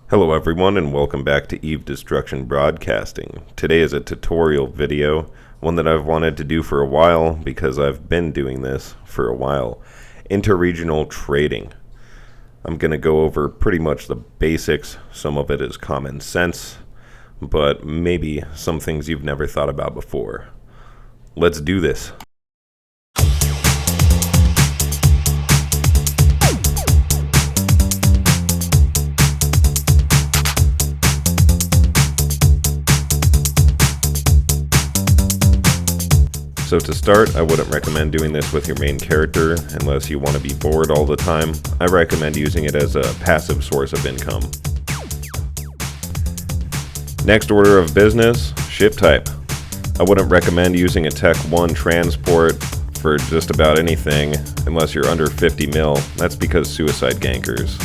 Hello everyone and welcome back to Eve Destruction Broadcasting. Today is a tutorial video, one that I've wanted to do for a while because I've been doing this for a while. Interregional trading. I'm going to go over pretty much the basics. Some of it is common sense, but maybe some things you've never thought about before. Let's do this. So to start, I wouldn't recommend doing this with your main character unless you want to be bored all the time. I recommend using it as a passive source of income. Next order of business, ship type. I wouldn't recommend using a Tech 1 transport for just about anything unless you're under 50 mil. That's because suicide gankers.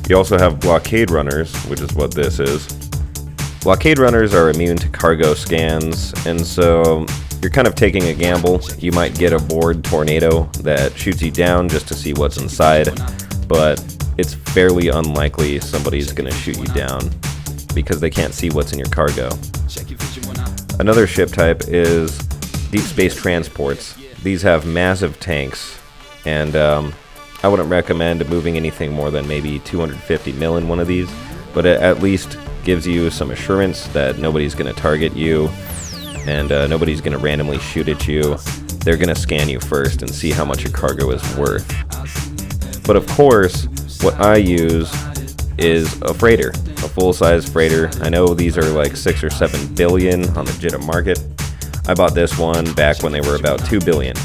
You also have blockade runners, which is what this is. Blockade runners are immune to cargo scans, and so you're kind of taking a gamble. You might get a board tornado that shoots you down just to see what's inside, but it's fairly unlikely somebody's going to shoot you down because they can't see what's in your cargo. Another ship type is deep space transports. These have massive tanks, and I wouldn't recommend moving anything more than maybe 250 mil in one of these, but it at least gives you some assurance that nobody's going to target you and nobody's going to randomly shoot at you. They're going to scan you first and see how much your cargo is worth. But of course, what I use is a freighter, a full-size freighter. I know these are like 6 or 7 billion on the JITA market. I bought this one back when they were about 2 billion.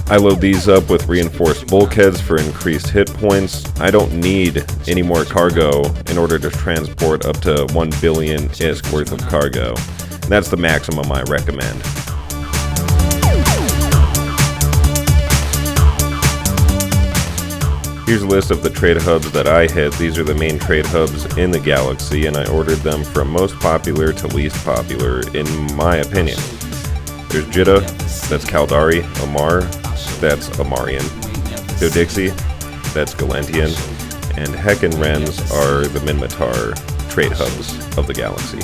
I load these up with reinforced bulkheads for increased hit points. I don't need any more cargo in order to transport up to 1 billion ISK worth of cargo. That's the maximum I recommend. Here's a list of the trade hubs that I hit. These are the main trade hubs in the galaxy, and I ordered them from most popular to least popular, in my opinion. There's JITA, that's Caldari. Amar, that's Amarian. Dodixie, that's Galentian. And Hek and Rens are the Minmatar trade hubs of the galaxy.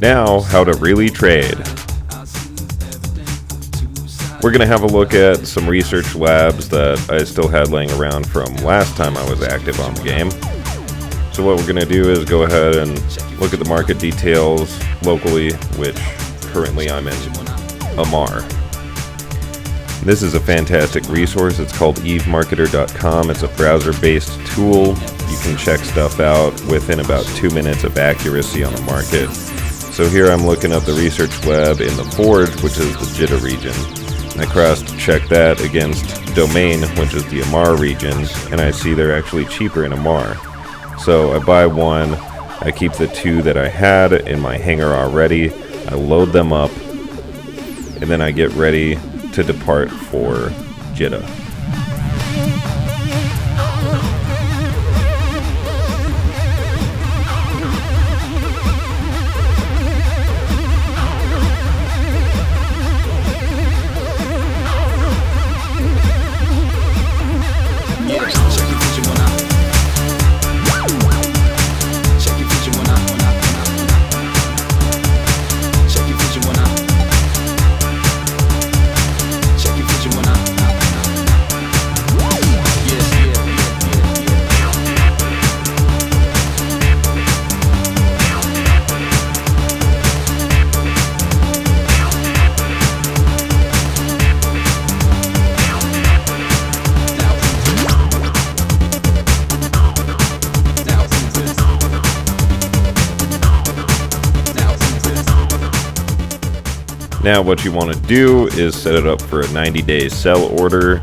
Now, how to really trade. We're going to have a look at some research labs that I still had laying around from last time I was active on the game. So what we're going to do is go ahead and look at the market details locally, which currently I'm in Amar. This is a fantastic resource. It's called evemarketer.com. It's a browser-based tool. You can check stuff out within about 2 minutes of accuracy on the market. So here I'm looking up the research lab in the Forge, which is the JITA region. I cross-check that against Domain, which is the Amar region, and I see they're actually cheaper in Amar. So I buy one, I keep the 2 that I had in my hangar already, I load them up, and then I get ready to depart for JITA. Now what you want to do is set it up for a 90-day sell order.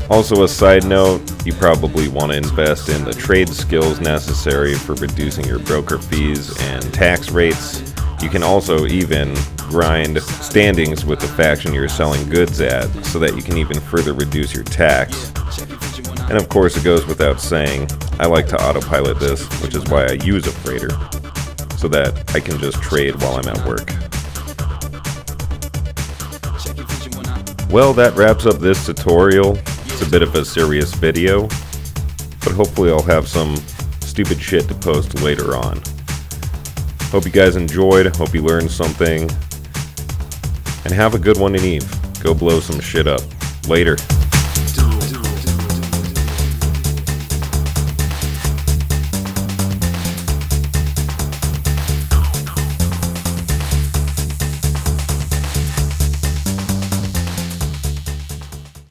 Also, a side note, you probably want to invest in the trade skills necessary for reducing your broker fees and tax rates. You can also even grind standings with the faction you're selling goods at so that you can even further reduce your tax. And of course, it goes without saying, I like to autopilot this, which is why I use a freighter, so that I can just trade while I'm at work. Well, that wraps up this tutorial. It's a bit of a serious video, but hopefully I'll have some stupid shit to post later on. Hope you guys enjoyed, hope you learned something, and have a good one in Eve. Go blow some shit up. Later.